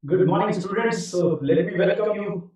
Good morning, students. So let me welcome you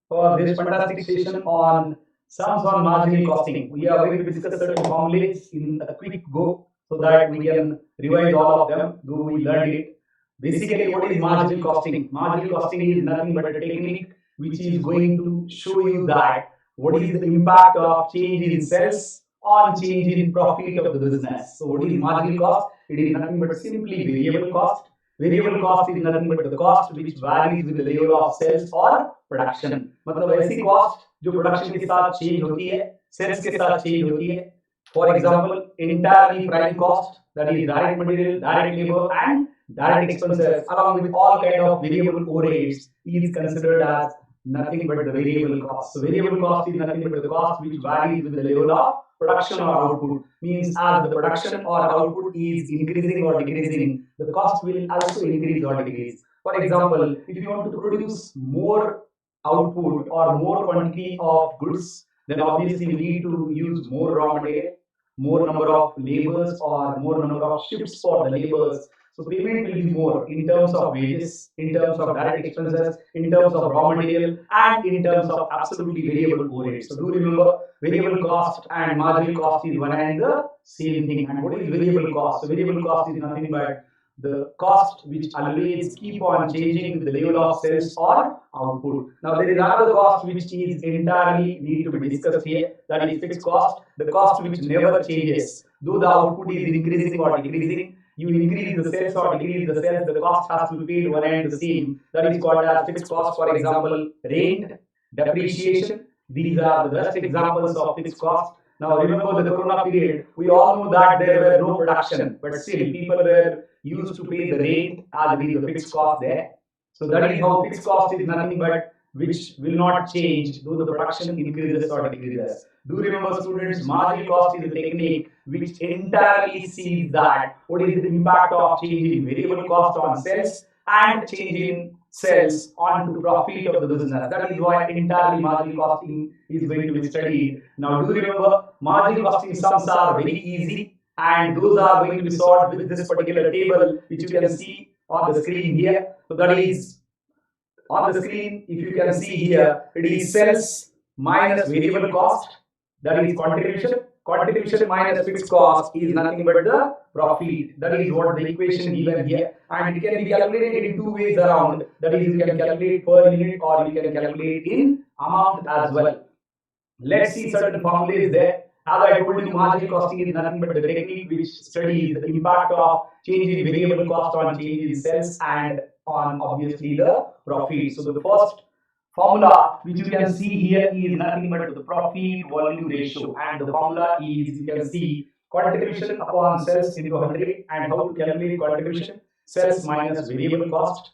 for this fantastic session on sums on marginal costing. We are going to discuss certain formulas in a quick go so that we can revise all of them, though we learned it. Basically, what is marginal costing? Marginal costing is nothing but a technique which is going to show you that what is the impact of change in sales on change in profit of the business. So, what is marginal cost? It is nothing but simply variable cost. Variable cost is nothing but the cost which varies with the level of sales or production. मतलब ऐसी cost जो production के साथ change होती है, sales के साथ change होती है. For example, entirely prime cost, that is direct material, direct labor, and direct expenses, along with all kind of variable overheads, is considered as nothing but the variable cost. So variable cost is nothing but the cost which varies with the level of production or output. Means as the production or output is increasing or decreasing, the cost will also increase or decrease. For example, if you want to produce more output or more quantity of goods, then obviously you need to use more raw material, more number of laborers or more number of shifts for the laborers. So payment will be more in terms of wages, in terms of direct expenses, in terms of raw material, and in terms of absolutely variable overhead. So do remember, variable cost and marginal cost is one and the same thing. And what is variable cost? So variable cost is nothing but the cost which always keep on changing with the level of sales or output. Now there is another cost which is entirely need to be discussed here, that is fixed cost, the cost which never changes. Though the output is increasing or decreasing, you increase the sales or decrease the sales, the cost has to be paid one and the same. That is called as fixed cost. For example, rent, depreciation, these are the best examples of fixed cost. Now remember the corona period, we all know that there were no production, but still people were used to pay the rent as the fixed cost there. So that is how fixed cost is nothing but which will not change though the production increases or decreases. Do remember, students, marginal cost is a technique which entirely sees that what is the impact of change in variable cost on sales and change in sales onto profit of the business. That is why entirely marginal costing is going to be studied. Now do remember, marginal costing sums are very easy and those are going to be solved with this particular table which you can see on the screen here. So that is on the screen, if you can see here, it is sales minus variable cost, that is contribution. Contribution minus fixed cost is nothing but the profit. That is what the equation given here, and it can be calculated in two ways around. That is, you can calculate per unit or you can calculate in amount as well. Let's see certain formulas there. As I told you, marginal costing is nothing but the technique which studies the impact of change in variable cost on change in sales and on obviously the profit. So the first formula which you can see here is nothing but the profit volume ratio, and the formula is, you can see, contribution upon sales into 100. And how to calculate contribution? Sales minus variable cost.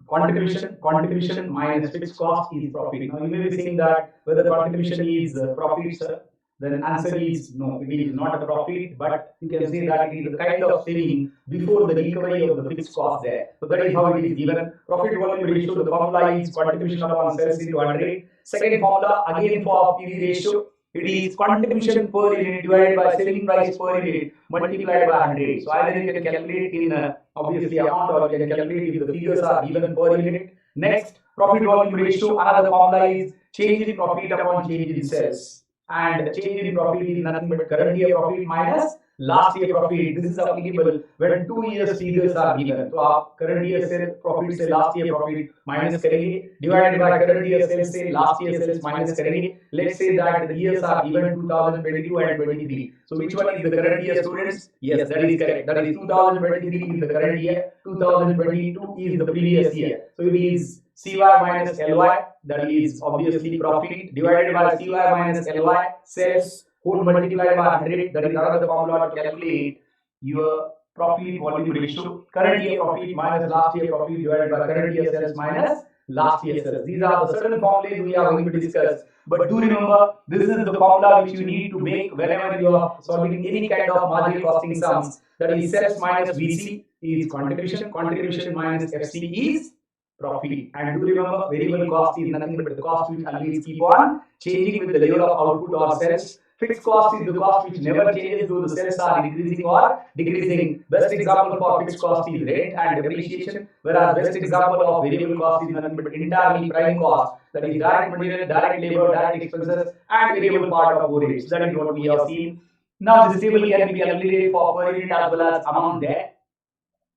Contribution minus fixed cost is profit. Now you may be saying that whether contribution is profit, then answer is no, it is not a profit, but you can say that it is a kind of saving before the recovery of the fixed cost there. So that is how it is given. Profit volume ratio, the formula is contribution upon sales into 100. Second formula again for PV ratio, it is contribution per unit divided by selling price per unit multiplied by 100. So either you can calculate in obviously amount or you can calculate if the figures are given per unit. Next, profit volume ratio, another formula is change in profit upon change in sales. And change in profit is nothing but current year profit minus last year profit. This is applicable when 2 years figures are given. So our current year sales profit say last year profit minus करेंगे, divided by current year sales say last year sales minus करेंगे. Let's say that the years are given 2022 and 23. So which one is the current year, students? Yes, that is correct. That is 2023 is the current year, 2022 is the previous year. So it is CY minus LY, that is obviously profit, divided by CY minus LY, sales, whole multiplied by 100. That is another formula to calculate your profit volume ratio. Current year profit minus last year profit divided by current year sales minus last year sales. These are the certain formulas we are going to discuss. But do remember, this is the formula which you need to make whenever you are solving any kind of marginal costing sums. That is, sales minus VC is contribution, contribution minus FC is profit. And do remember, variable cost is nothing but the cost which always keep on changing with the level of output or sales. Fixed cost is the cost which never changes though the sales are increasing or decreasing. Best example for fixed cost is rent and depreciation, whereas best example of variable cost is nothing but entirely prime cost, that is direct material, direct labor, direct expenses, and variable part of overheads. That is what we have seen. Now this table can be calculated for per unit as well as amount there.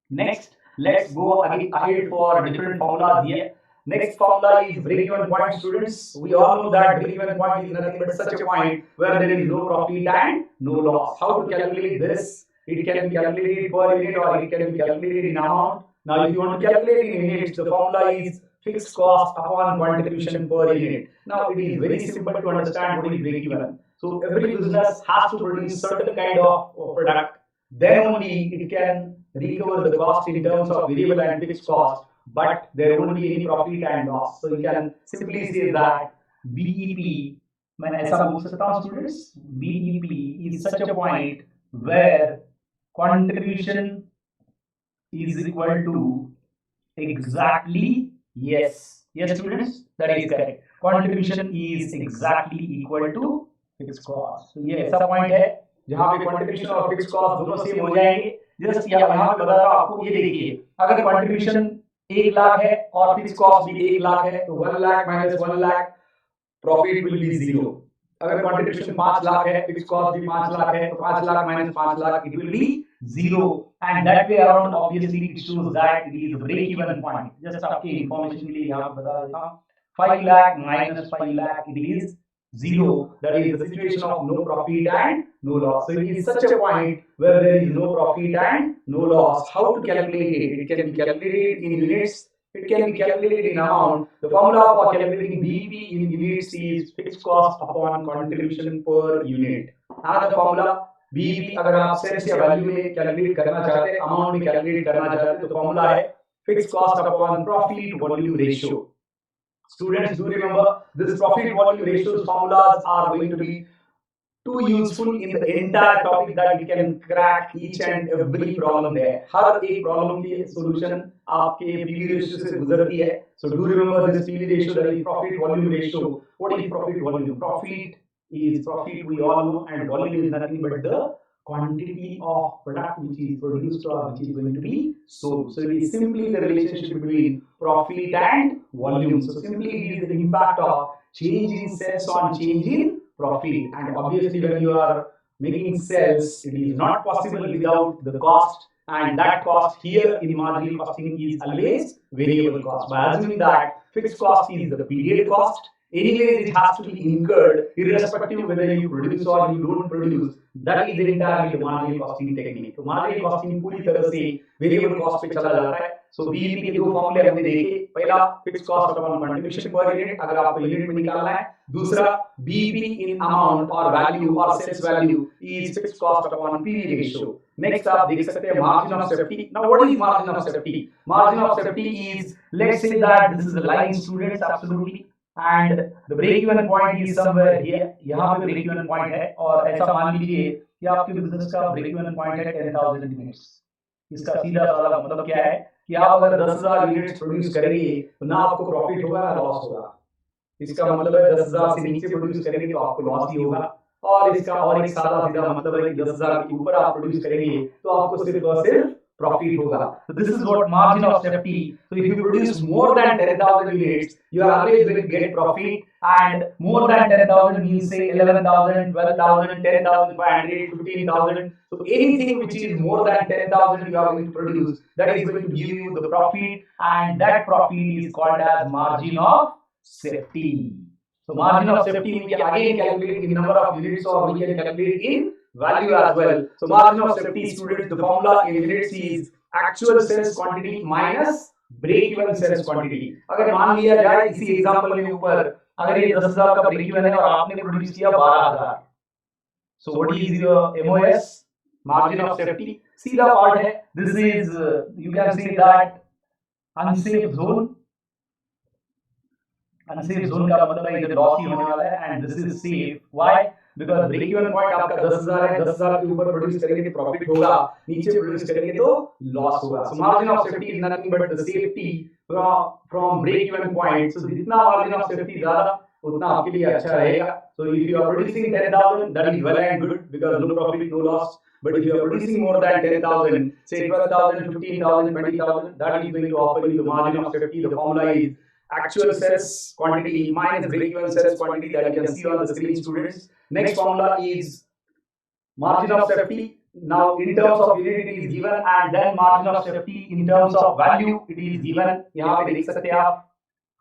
Next, let's go ahead for different formulas here. Next formula is break-even point, students. We all know that break-even point is nothing but such a point where there is no profit and no loss. How to calculate this? It can be calculated per unit or it can be calculated in amount. Now, if you want to calculate in units, the formula is fixed cost upon contribution per unit. Now, it is very simple to understand what is break-even. So, every business has to produce certain kind of product. Then only it can recover the cost in terms of variable and fixed cost, but there won't be any profit and loss. So you can simply say that BEP, when ऐसा बोल सकता हूँ students, BEP is such a point where contribution is equal to exactly, yes students, that is correct. Contribution is exactly equal to fixed cost. So ये ऐसा point है जहाँ पे contribution और फिक्स कॉस्ट दोनों सेम हो जाएंगे. जस्ट यहाँ पे बता रहा हूँ आपको, ये देखिए अगर कंट्रीब्यूशन 1 लाख है और फिक्स कॉस्ट भी 1 लाख है तो 1 lakh minus 1 lakh profit will be 0. अगर कंट्रीब्यूशन 5 लाख है, फिक्स कॉस्ट भी 5 लाख है तो 5 lakh minus 5 lakh it will be 0. And that way around obviously it shows that it is break even point. Just आपके इंफॉर्मेशन के लिए यहाँ बता देता हूँ 5 lakh minus 5 lakh it is 0. That is the situation of no profit and no loss. So it is such a point where there is no profit and no loss. How to calculate it? It can be calculated in units. It can be calculated in amount. The formula for calculating BEP in units is fixed cost upon contribution per unit. Another formula BEP अगर आप sales या value में calculate करना चाहते हैं, amount में calculate करना चाहते हैं तो फॉर्मूला है fixed cost upon profit volume ratio. Students, do remember this profit volume ratios formulas are going to be too useful in the entire topic that we can crack each and every problem there. हर एक problem की solution आपके PV ratio से गुजरती है. So do remember this PV ratio, that is profit volume ratio. What is profit volume? Profit is profit, we all know, and volume is nothing but the quantity of product which is produced or which is going to be sold. So it is simply the relationship between profit and volume. So simply it is the impact of change in sales on change in profit. And obviously when you are making sales, it is not possible without the cost, and that cost here in marginal costing is always variable cost. By assuming that fixed cost is the period cost, anyways it has to be incurred irrespective whether you produce or you don't produce. That is entirely the marginal costing technique. तो marginal costing पूरी तरह से variable cost पे चला जाता है. So BEP के दो फॉर्मूले हमने देखे. पहला fixed cost upon contribution per unit अगर आपको यूनिट में निकालना है. दूसरा BEP in amount or value or sales value is fixed cost upon PV ratio. Next आप देख सकते हैं margin of safety. Now what is margin of safety? Margin of safety is, let's say that this is the line, students, absolutely, and the break even point is somewhere here. यहाँ पे break even point है और ऐसा मान लीजिए कि आपके business का break even point है 10,000 यूनिट्स. इसका सीधा साधा मतलब क्या है कि आप अगर 10,000 यूनिट्स प्रोड्यूस करेंगे तो ना आपको प्रॉफिट होगा ना लॉस होगा. इसका मतलब है 10,000 से नीचे प्रोड्यूस करेंगे तो आपको लॉस ही होगा. और इसका और एक सादा सीधा मतलब है कि 10,000 के ऊपर आप प्रोड्यूस करेंगे तो आपको सिर्फ और सिर्फ profit होगा. So this is what margin of safety. So if you produce more than 10,000 units, you are always going to get profit, and more than 10,000 means say 11,000, 12,000, 10,500, 15,000. So anything which is more than 10,000 you are going to produce, that is going to give you the profit, and that profit is called as margin of safety. So margin of safety we can again calculate in number of units or we can calculate in value as well. So margin of safety, students, the formula in units is actual sales quantity minus break even sales quantity. अगर मान लिया जाए इसी example में ऊपर अगर ये 10,000 का ब्रेक इवन है और आपने प्रोड्यूस किया 12,000, so what is your MOS, margin of safety? सीधा पार्ट है. This is you can say that unsafe zone. Unsafe zone का मतलब है इधर लॉस ही होने वाला है, and this is safe. Why? Because break even point आपका 10,000 है, 10,000 के ऊपर प्रोड्यूस करेंगे तो प्रॉफिट होगा, नीचे प्रोड्यूस करेंगे तो लॉस होगा. So margin of safety is nothing but the safety from break even point. So जितना margin of safety ज्यादा उतना आपके लिए अच्छा रहेगा. So if you are producing 10,000, that is well and good because no profit, no loss. But if you are producing more than 10,000, say 12,000, 15,000, 20,000, that is going to offer you the margin of safety. The formula is actual sales quantity minus break-even sales quantity that you can see on the screen, students. Next formula is margin of safety. Now in terms of unit it is given, and then margin of safety in terms of value it is given. यहाँ पे देख सकते हैं आप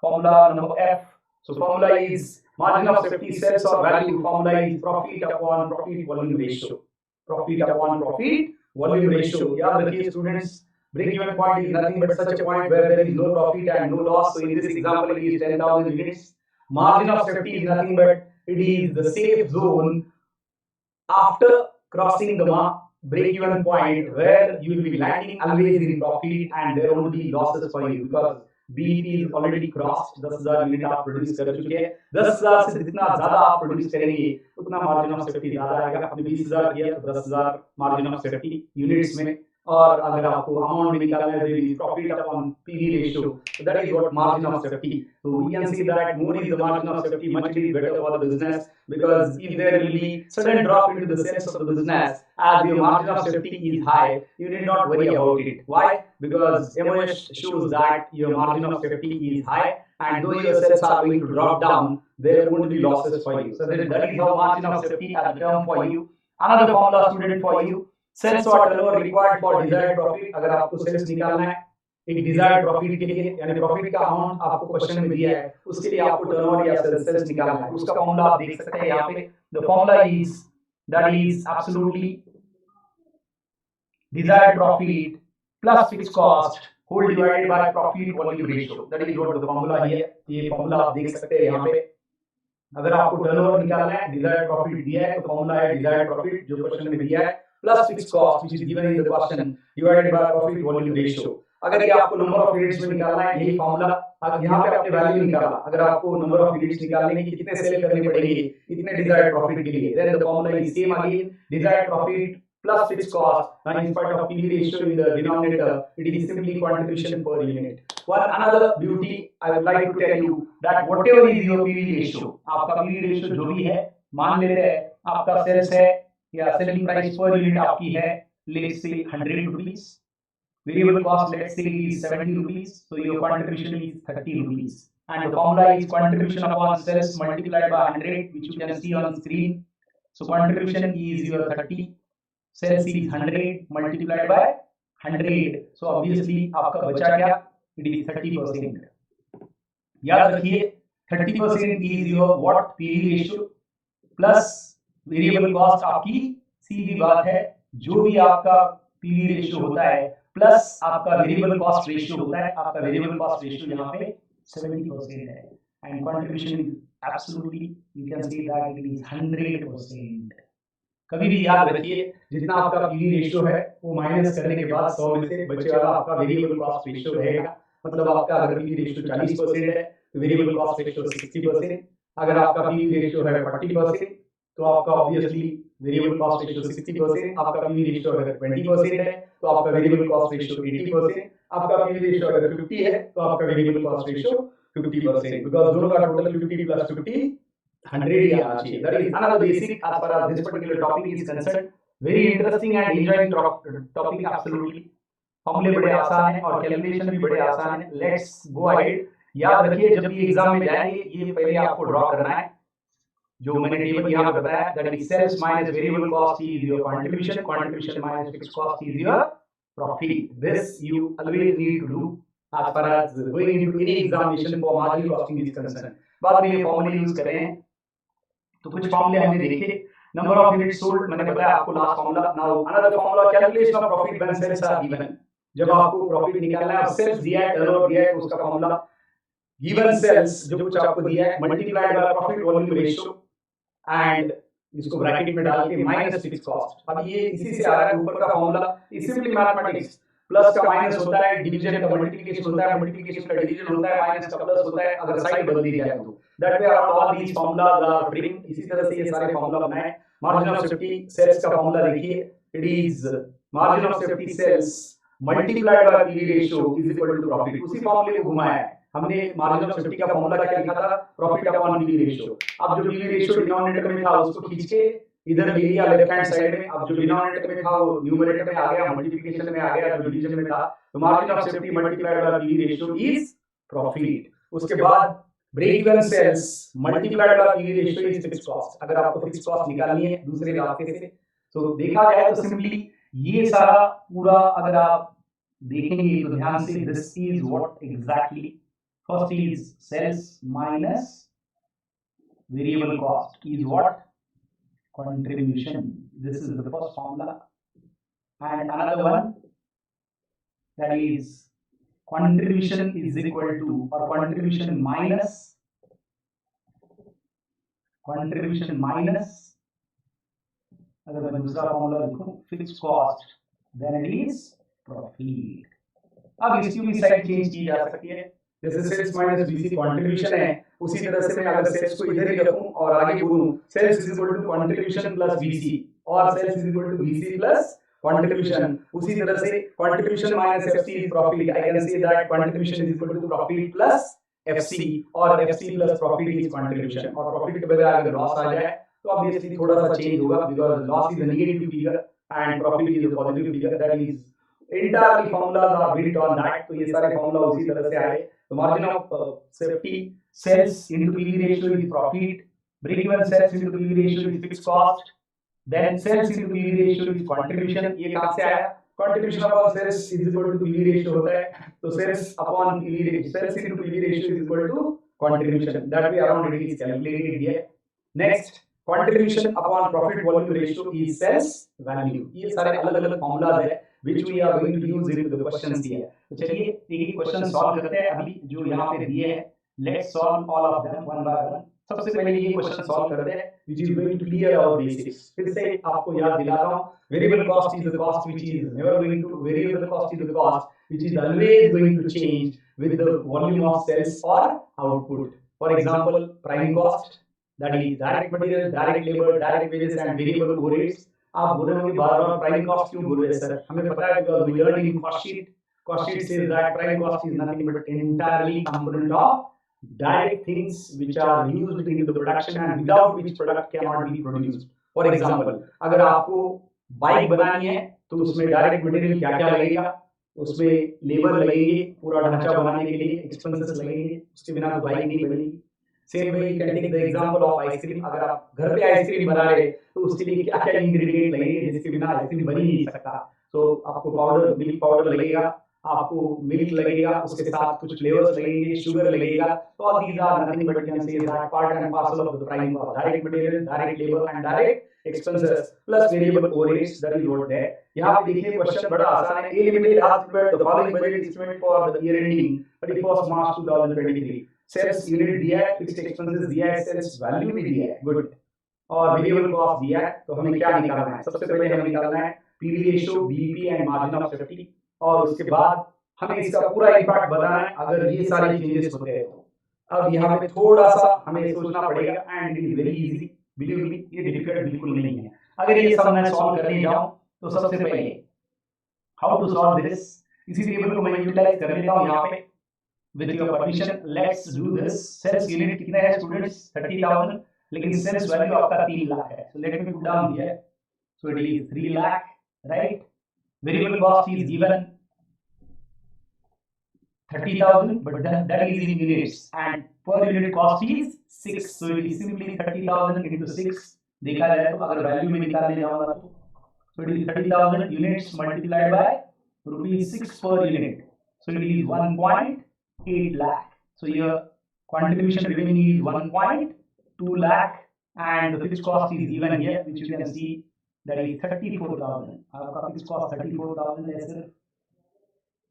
formula number F. So formula is margin of safety sales or value. Formula is profit upon profit volume ratio. Profit upon profit volume ratio. याद रखिए students, break even point is nothing but such a point where there is no profit and no loss. So in this example it is 10,000 units. Margin of safety is nothing but it is the safe zone after crossing the break-even point where you will be landing always in profit and there won't be losses for you because BEP is already crossed. 10,000 unit आप produce कर चुके हैं. 10,000 से जितना ज्यादा आप produce करेंगे उतना मार्जिन ऑफ सेफ्टी ज्यादा आएगा. आपने 20,000 किया तो 10,000 मार्जिन ऑफ सेफ्टी यूनिट्स में. और अगर आपको अमाउंट निकालना है profit upon PV ratio, so that is what margin of safety. So we can see that more is the margin of safety, much it is better for the business, because if there will be sudden drop into the sales of the business as your margin of safety is high, you need not worry about it. Why? Because MOS shows that your margin of safety is high, and though your sales are going to drop down, there won't be losses for you. So that is how margin of safety as a term for you. Another formula student for you, sales और turnover required for desired profit. अगर आपको sales निकालना है एक desired profit के लिए, यानी profit का अमाउंट आपको क्वेश्चन में दिया है, उसके लिए आपको टर्नओवर या सेल्स निकालना है. उसका फॉर्मूला आप देख सकते हैं यहाँ पे. The formula is that is absolutely desired profit plus fixed cost whole divided by profit volume ratio. That is what the formula है. ये फॉर्मूला आप देख सकते हैं यहाँ पे. अगर आपको टर्नओवर निकालना है, डिजायर्ड प्रॉफिट दिया है तो फॉर्मूला है डिजायर्ड प्रॉफिट जो क्वेश्चन में दिया है plus fixed cost which is given in the question divided by profit volume ratio. अगर ये आपको नंबर ऑफ यूनिट्स में निकालना है, यही फॉर्मूला. अब यहाँ पे आपने वैल्यू निकाला. अगर आपको नंबर ऑफ यूनिट्स निकालने की कितने सेल करने पड़ेंगे इतने डिजायर्ड प्रॉफिट के लिए, then the formula is same again, desired profit plus fixed cost. Now in spite of PV ratio in the denominator, it is simply contribution per unit. One another beauty I would like to tell you that whatever is your PV ratio, आपका PV ratio जो भी है, मान लेते हैं आपका sales है या सेलिंग प्राइस पर यूनिट आपकी है let's say 100 rupees, variable cost let's say is 70 rupees, so your contribution is 30 rupees, and the formula is contribution upon sales multiplied by 100, which you can see on screen. So contribution is your 30, sales is 100 multiplied by 100, so obviously आपका बचा क्या, it is 30%. याद रखिए 30% is your what PV ratio plus variable cost आपकी सीधी बात है, जो भी आपका पीवी रेशियो होता है प्लस आपका वेरिएबल कॉस्ट रेशियो होता है. आपका वेरिएबल कॉस्ट रेशियो यहाँ पे 70% है and contribution is absolutely you can say that it is 100%. कभी भी याद रखिए जितना आपका पीवी रेशियो है वो माइनस करने के बाद 100 में से बचे वाला आपका वेरिएबल कॉस्ट रेशियो रहेगा. मतलब आपका अगर पीवी रेशियो 40% है तो वेरिएबल कॉस्ट रेशियो 60%. अगर आपका पीवी रेशियो है 40% तो आपका ऑब्वियसली वेरिएबल कॉस्ट रेशियो 60%. आपका पीवी रेशियो अगर 20% है तो आपका वेरिएबल कॉस्ट रेशियो 80%. आपका पीवी रेशियो अगर 50 है तो आपका वेरिएबल कॉस्ट रेशियो 50%, बिकॉज़ दोनों का टोटल 50 प्लस 50 100 ही आना चाहिए. That is another basic as far as this particular topic is concerned. Very interesting and enjoying topic absolutely. फॉर्मूले बड़े आसान हैं और कैलकुलेशन भी बड़े आसान है. Let's go ahead. याद रखिए जब भी एग्जाम में जाएंगे ये पहले आपको ड्रॉ करना है जो मैंने टेबल यहाँ पे बताया, that is sales minus variable cost is your contribution, contribution minus fixed cost is your profit. This you always need to do as far as going into any examination for marginal costing is concerned. बाद में ये फॉर्मूले use करें तो कुछ फॉर्मूले हमने देखे. नंबर ऑफ यूनिट्स सोल्ड मैंने बताया आपको last formula. Now another formula calculation of profit when sales are given. जब आपको प्रॉफिट निकालना है, सेल्स दिया है, टर्नओवर दिया है, तो उसका फॉर्मूला गिवन सेल्स जो कुछ आपको दिया है multiplied by profit volume ratio and इसको ब्रैकेट में डाल के माइनस फिक्स्ड कॉस्ट. अब ये इसी से आ रहा है ऊपर का formula. Is simply mathematics. Plus का माइनस होता है, डिवीजन का मल्टीप्लिकेशन होता है, मल्टीप्लिकेशन का डिवीजन होता है, माइनस का प्लस होता है अगर साइड बदल दी जाए तो. That way all these formulas are frame. इसी तरह से ये सारे फार्मूला बनाए. मार्जिन ऑफ सेफ्टी सेल्स का फार्मूला देखिए, it is margin of safety sales multiplied by PV ratio is equal to profit. उसी फार्मूले को घुमाया है. हमने मार्जिन ऑफ सेफ्टी का फॉर्मूला क्या लिखा था, प्रॉफिट अपॉन पीवी रेशियो। अब जो पीवी रेशियो डिनोमिनेटर में था उसको खींच के इधर ले लिया लेफ्ट हैंड साइड में। अब जो डिनोमिनेटर में था वो न्यूमरेटर में आ गया, मल्टीप्लिकेशन में आ गया, जो डिवीजन में था। तो margin of safety multiplied by PV ratio is profit. उसके बाद break even sales multiplied by PV ratio is fixed cost. अगर आपको फिक्स्ड कॉस्ट निकालनी है दूसरे रास्ते से तो देखा जाए तो सिंपली ये सारा पूरा अगर आप देखेंगे तो ध्यान से, this is what exactly, first is sales minus variable cost is what contribution. This is the first formula, and another one, that is contribution is equal to, or contribution minus अगर मैं दूसरा फॉर्मूला लिखूं fixed cost, then it is profit. अब इसकी भी side change की जा सकती है, जैसे सेल्स माइनस बीसी कंट्रीब्यूशन है, उसी तरह से मैं अगर सेल्स को इधर ही रखूं और आगे बोलूं sales is equal to contribution plus BC, और sales is equal to BC plus contribution, उसी तरह से contribution minus FC is profit. I can say that contribution is equal to profit plus FC, और FC plus profit is contribution, और profit के बजाय अगर loss आ जाए तो ऑब्वियसली थोड़ा सा चेंज होगा, because loss is a negative figure and profit is a positive figure. That is entirely formulas are built on that। तो ये सारे फॉर्मूला उसी तरह से आए। तो margin of safety sales into PV ratio is profit, break even sales into PV ratio is fixed cost, then sales into PV ratio is contribution. ये कहां से आया, contribution upon sales is equal to PV ratio होता है, तो sales upon PV ratio, sales into PV ratio is equal to contribution. That way around it is calculated here. Next, contribution upon profit volume ratio is sales value। ये सारे अलग अलग formulas है which we are going to use in the questions here। तो चलिए एक एक question solve करते हैं अभी जो यहाँ पे दिए हैं। Let's solve all of them one by one. सबसे पहले ये क्वेश्चन सॉल्व करते हैं which is going to clear our basics। फिर से आपको याद दिलाता हूँ, variable cost is the cost which is never going to, variable cost is the cost which is always going to change with the volume of sales or output। For example, prime cost, that is direct material, direct labor, direct wages and variable overheads। आप बोल रहे होंगे बार बार prime cost क्यों बोल रहे हैं sir, हमें पता है because we learn in cost sheet. Cost sheet says that prime cost is nothing but entirely component of direct things which are used in the production and without which product cannot be produced। For example, अगर आपको bike बनानी है तो उसमें direct material क्या क्या लगेगा, उसमें लेबर लगेगी, पूरा ढांचा बनाने के लिए एक्सपेंसेस लगेंगे, उसके बिना तो बाइक नहीं बनेगी। Same way you can take the example of ice cream. अगर आप घर पे आइसक्रीम बना रहे तो उसके लिए क्या क्या इंग्रेडिएंट लगेंगे जिसके बिना आइसक्रीम बन ही नहीं सकता। तो आपको पाउडर, मिल्क पाउडर लगेगा, आपको मिल्क लगेगा, उसके साथ कुछ फ्लेवर्स लगेंगे, शुगर लगेगा। तो all these are nothing but can say that part and parcel of the prime cost, direct material, direct labour and direct expenses plus variable overheads. That is what है। यहां पे देखिए क्वेश्चन बड़ा आसान है। A Limited has prepared the following budget estimate for the year ending 31 March 2023। Sales unit दिया है, fixed expenses दिया है, सेल्स वैल्यू भी दिया है, गुड, और वेरिएबल कॉस्ट दिया है। तो हमें क्या निकालना है, सबसे पहले हमें निकालना है PV ratio, BEP and margin of safety, और उसके बाद हमें इसका पूरा इंपैक्ट बताना है अगर ये सारे चेंजेस होते हैं तो। अब यहाँ पे थोड़ा सा हमें सोचना पड़ेगा and it is very easy, believe me, ये डिफिकल्ट बिल्कुल नहीं है। अगर ये सब मैं सॉल्व करने जाऊं तो सबसे पहले हाउ टू सॉल्व दिस, इसी टेबल को मैं यूटिलाइज कर लेता हूं यहाँ पे। With your permission, let's do this। Sales unit कितना है स्टूडेंट्स, 30,000, लेकिन सेल्स वैल्यू आपका 3 लाख है। So let me put down here, so it is 3 lakh, right? Variable cost is given 30,000, but that is in units and per unit cost is 6, so it is simply 30,000 into 6। देखा जाए तो अगर value में निकालने जाऊंगा तो so it is 30,000 units multiplied by rupees 6 per unit, so it is 1.8 lakh। So your contribution remaining is 1.2 lakh and the fixed cost is given here, which you can see that is 34,000। आपका fixed cost 34,000 है sir.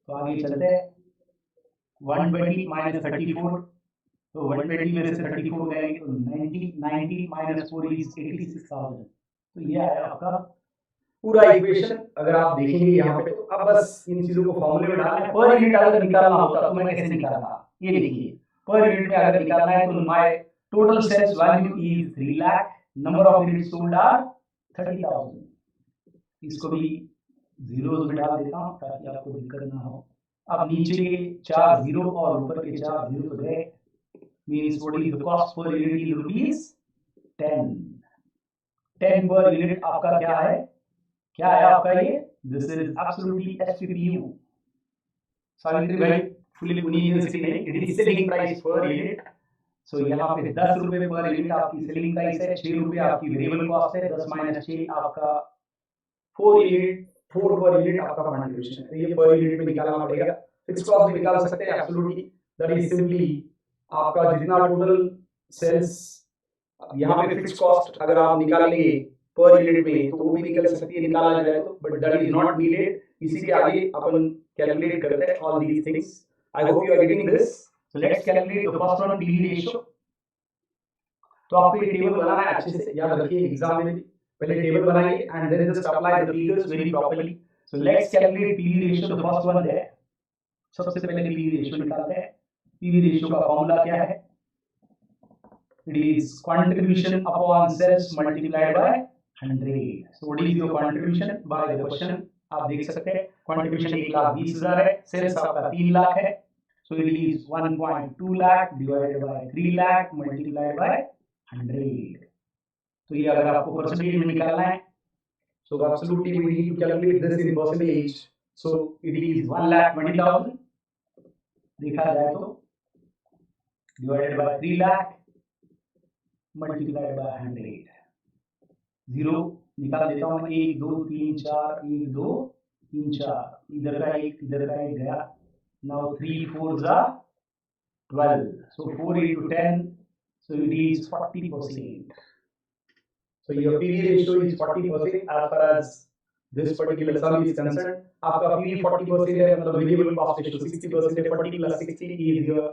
तो आगे चलते हैं, 120 minus 34, तो 120 में से 34 करेंगे तो 90 minus 4 is 86,000। तो ये आया आपका पूरा इक्वेशन। अगर आप देखेंगे यहाँ पे तो अब बस इन चीजों को फॉर्मूले में डालना है। पर यूनिट अगर निकालना होता तो मैं कैसे निकालता, ये देखिए, पर यूनिट में अगर निकालना है तो my total sales value is 3 lakh, number of units sold are 30,000। इसको भी जीरोस में डाल देता हूं ताकि आपको दिक्कत ना हो। अब नीचे के 4 जीरो और ऊपर के 4 जीरो तो गए, means what is the cost per unit is rupees 10। 10 per unit आपका क्या है, क्या है आपका ये, this is absolutely SPPU, Savitribai Phule university नहीं, it is selling price per unit. So यहाँ पे 10 रुपए पर यूनिट आपकी सेलिंग प्राइस है, 6 रुपए आपकी वेरिएबल कॉस्ट है, 10 माइनस 6 आपका 4 यूनिट, 4 पर यूनिट आपका कंट्रीब्यूशन है। तो ये पर यूनिट में निकालना पड़ेगा। फिक्स कॉस्ट भी निकाल सकते हैं एब्सोल्युटली, दैट इज सिंपली आपका जितना टोटल सेल्स, यहाँ पे फिक्स कॉस्ट अगर आप निकालेंगे पर यूनिट में तो वो भी निकल सकती है, निकाला जाए तो, but that is not needed. इसी के आगे अपन कैलकुलेट करते हैं all these things. I hope you are getting this. So let's calculate the first one, PV ratio. तो आपको ये टेबल बनाना है अच्छे से, याद रखिए एग्जाम में भी पहले टेबल बनाइए and then just apply the figures very properly. So let's calculate PV ratio, the first one है। सबसे पहले पीवी रेशियो निकालते हैं। पीवी रेशियो का फॉर्मूला क्या है, it is contribution upon sales multiplied by 100. so what is your contribution by the question, आप देख सकते हैं contribution 1,20,000 है, sales आपका 3 लाख है, so it is 1.2 lakh divided by 3 lakh multiplied by 100। तो ये अगर आपको परसेंटेज में निकालना है, so absolutely we need to calculate this in percentage, so it is 1,20,000 देखा जाए तो divided by 3 lakh multiplied by 100। Zero निकाल देता हूँ मैं, 1 2 3 4, 1 2 3 4, इधर का एक इधर का एक गया। नाउ 3 4 जा 12, so 4 into 10, so it is 40%। so your PV ratio is 40% as far as this particular sum is concerned। आपका PV 40% है, मतलब variable cost ratio 60% है, 40 plus 60 is your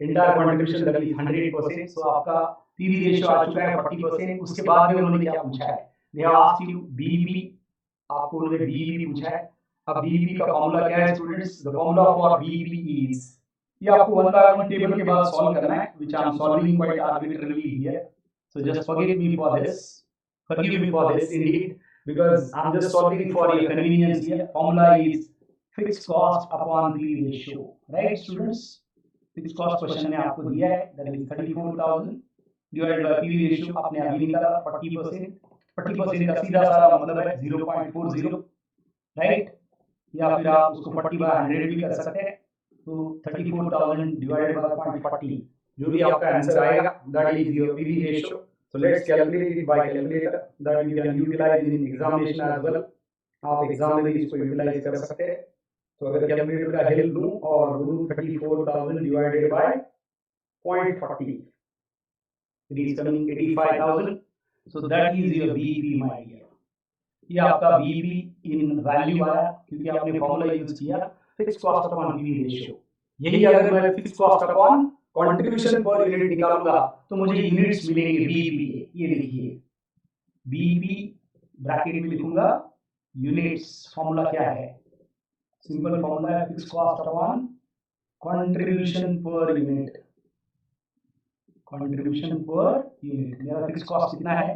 entire contribution, that is 100%। so आपका PV ratio आ चुका है 40%। उसके बाद में उन्होंने क्या पूछा है, they have asked you BEP, आपको उन्होंने बीईपी पूछा है। अब बीईपी का फॉर्मूला क्या है students, the formula for BEP is, ये आपको वन बाय वन टेबल के बाद सॉल्व करना है, which I am solving quite arbitrarily here. So just forgive me for this, forgive me for this indeed, because I'm just solving for your convenience here। formula is fixed cost upon PV ratio, right students? Fix cost question में आपको दिया है, that is 34,000 divided by PV ratio आपने अभी निकाला 40%। 40% का सीधा साधा मतलब है 0.40, राइट, या फिर आप उसको 40 बाय 100 भी कर सकते हैं। तो 34,000 डिवाइडेड बाय 0.40 जो भी आपका आंसर आएगा, that is your PV ratio. So let's calculate it by calculator, that you can utilize in examination as well. आप एग्जाम में भी इसको यूटिलाइज कर सकते हैं। तो अगर कैलकुलेटर का हेल्प लूं और बोलूं 34,000 divided by 0.40, it is coming 85,000। So that is your BEP my dear. ये आपका बीईपी इन वैल्यू आया क्योंकि आपने फॉर्मूला यूज किया fix cost upon PV ratio. यही अगर मैं fix cost upon contribution per unit निकालूंगा तो मुझे यूनिट्स मिलेंगे बीईपी के। ये देखिए बीईपी ब्रैकेट में लिखूंगा, यूनिट्स फॉर्मूला क्या है, सिंपल फॉर्मूला है fix cost upon contribution per unit. Contribution per unit, मेरा फिक्स कॉस्ट कितना है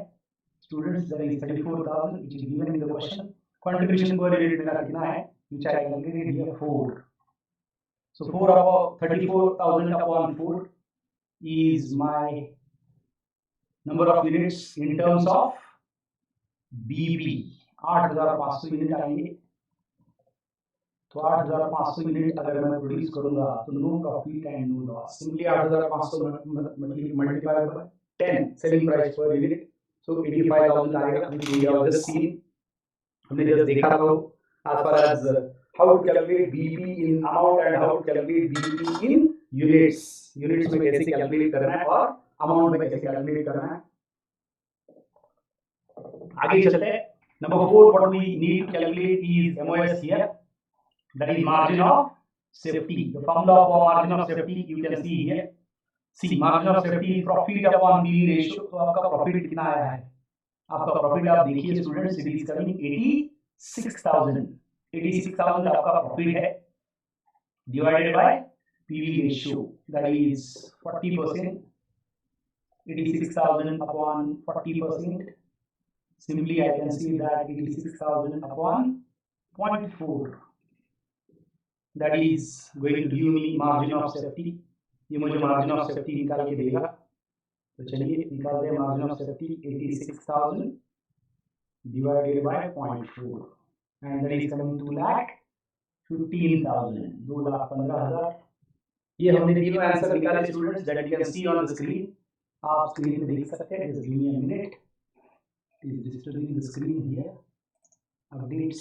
students, that is 34,000 which is given in the question. Contribution per unit मेरा कितना है, which I calculated here 4। So 4 upon 34,000 upon 4 is my number of units in terms of BB। 8,500 unit आएंगे। तो 8,500 unit अगर मैं produce करूंगा तो no profit and no loss, simply 8,500 multiply by 10 selling price per unit, so 85,000 आएगा, which we have just seen. हमने just देखा था as far as how to calculate BEP in amount and how to calculate BEP in units। Units में कैसे calculate करना है और amount में कैसे कैलकुलेट करना है। आगे चलते हैं। Number 4, what we need to calculate is MOS here, that is margin of safety। The formula for margin of safety you can see here। See, margin of safety is profit upon PV ratio। तो आपका profit कितना आया है, आपका profit आप देखिए students, it is coming 86,000। 86,000 आपका profit है divided by PV ratio, that is 40%। 86,000 upon 40%, simply I can see that 86,000 upon 0.4, that is going to give me margin of safety. ये मुझे margin of safety निकाल के देगा। तो चलिए निकालते हैं margin of safety 86,000 divided by 0.4 and that is coming to lakh 15,000 2,15,000। ये हमने तीनों आंसर निकाले students, that you can C on the screen. आप स्क्रीन पे देख सकते हैं। Just give me a minute, is disturbing the screen here. Updates,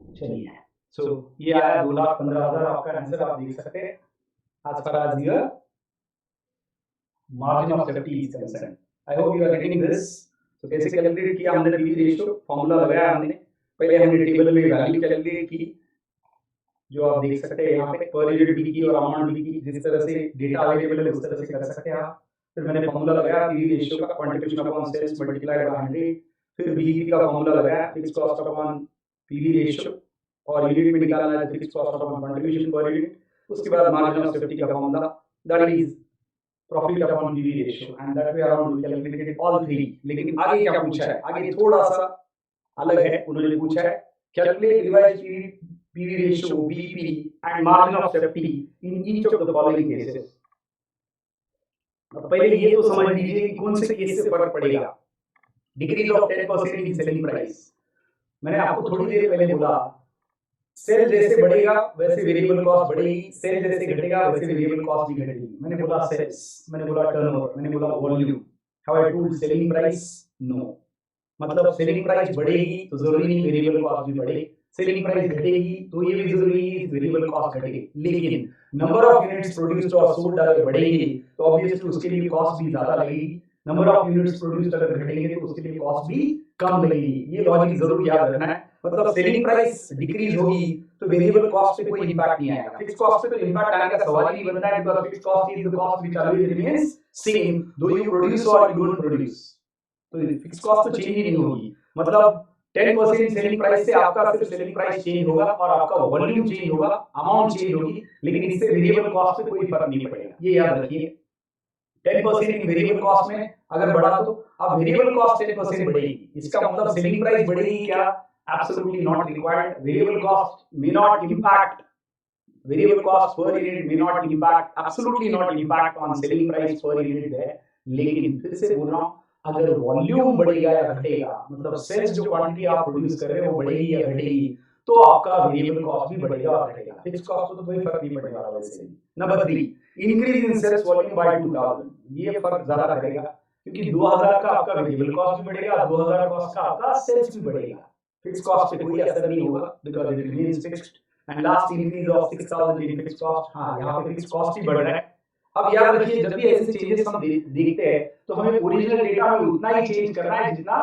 चलिए सो ये आया 2,15,000 आपका आंसर, आप देख सकते हैं as far as your margin of safety is concerned। I hope you are getting this। तो कैसे कैलकुलेट किया हमने पीवी रेशियो, फॉर्मूला लगाया हमने। पहले हमने टेबल में वैल्यू कैलकुलेट की, जो आप देख सकते हैं यहाँ पे पर यूनिट बी की और अमाउंट बी की, जिस तरह से डेटा अवेलेबल है उस तरह से कर सकते हैं आप। फिर मैंने फॉर्मूला लगाया पीवी रेशियो का, contribution upon sales multiplied by 100। फिर बीईपी का फॉर्मूला लगाया, fix cost upon PV ratio, और यूनिट में निकालना है fix cost upon contribution per unit. उसके बाद मार्जिन ऑफ सेफ्टी का formula, that is profit upon PV ratio, and that way around we calculated all three. लेकिन आगे क्या पूछा है, आगे थोड़ा सा अलग है। उन्होंने पूछा है calculate revise PV ratio, BEP and margin of safety in each of the following cases. अब पहले ये तो समझ लीजिए कि कौन से केस से फर्क पड़ेगा। Decrease of 10% in selling price, मैंने आपको थोड़ी देर पहले बोला सेल जैसे बढ़ेगा वैसे वेरिएबल कॉस्ट बढ़ेगी, सेल जैसे घटेगा वैसे वेरिएबल कॉस्ट भी घटेगी। मैंने बोला सेल्स, मैंने बोला टर्नओवर, मैंने बोला volume. Have I told selling price? No. मतलब सेलिंग प्राइस बढ़ेगी तो जरूरी नहीं वेरिएबल कॉस्ट भी बढ़े, सेलिंग प्राइस घटेगी तो ये भी जरूरी नहीं वेरिएबल कॉस्ट घटे। लेकिन नंबर ऑफ यूनिट्स प्रोड्यूस्ड और सोल्ड अगर बढ़ेंगे तो ऑब्वियसली उसके लिए कॉस्ट भी ज्यादा लगेगी। नंबर ऑफ यूनिट्स प्रोड्यूस्ड अगर घटेंगे तो उसके लिए कॉस्ट भी कम लगेगी। ये लॉजिक जरूर याद रखना है। मतलब सेलिंग प्राइस डिक्रीज होगी तो वेरिएबल कॉस्ट पे कोई इंपैक्ट नहीं आएगा, फिक्स कॉस्ट पे तो इंपैक्ट आने का सवाल ही बनता है, because fix cost is the cost which always remains same दो यू प्रोड्यूस और यू डोंट प्रोड्यूस। तो फिक्स कॉस्ट तो चेंज ही नहीं होगी। मतलब 10% सेलिंग प्राइस से आपका सिर्फ सेलिंग प्राइस चेंज होगा और आपका वॉल्यूम चेंज होगा, अमाउंट चेंज होगी, लेकिन इससे वेरिएबल कॉस्ट पे कोई फर्क नहीं पड़ेगा। ये याद रखिए। 10% इन वेरिएबल कॉस्ट में अगर बढ़ा तो अब वेरिएबल कॉस्ट 10% बढ़ेगी, इसका मतलब सेलिंग प्राइस बढ़ेगी क्या? Absolutely not required. Variable cost may not impact, variable cost per unit may not impact, absolutely not impact on selling price per unit है। लेकिन फिर से बोल रहा हूं, अगर वॉल्यूम बढ़ेगा या घटेगा, मतलब सेल्स जो क्वांटिटी आप प्रोड्यूस कर रहे हो वो बढ़ेगी या घटेगी, तो आपका वेरिएबल कॉस्ट भी बढ़ेगा और घटेगा। फिक्स कॉस्ट तो कोई फर्क नहीं पड़ने वाला वैसे। Number 3, increase in sales volume by 2000। ये फर्क ज्यादा करेगा क्योंकि 2000 का आपका वेरिएबल कॉस्ट भी बढ़ेगा, 2000 कॉस्ट का आपका सेल्स भी बढ़ेगा। फिक्स कॉस्ट पे कोई असर नहीं होगा because it remains fixed. And last increase of 6000 in fix cost. हां, यहां पे फिक्स कॉस्ट ही बढ़ रहा है। अब याद रखिए, जब भी ऐसे चेंजेस हम देखते हैं तो हमें ओरिजिनल डेटा में उतना ही चेंज करना है जितना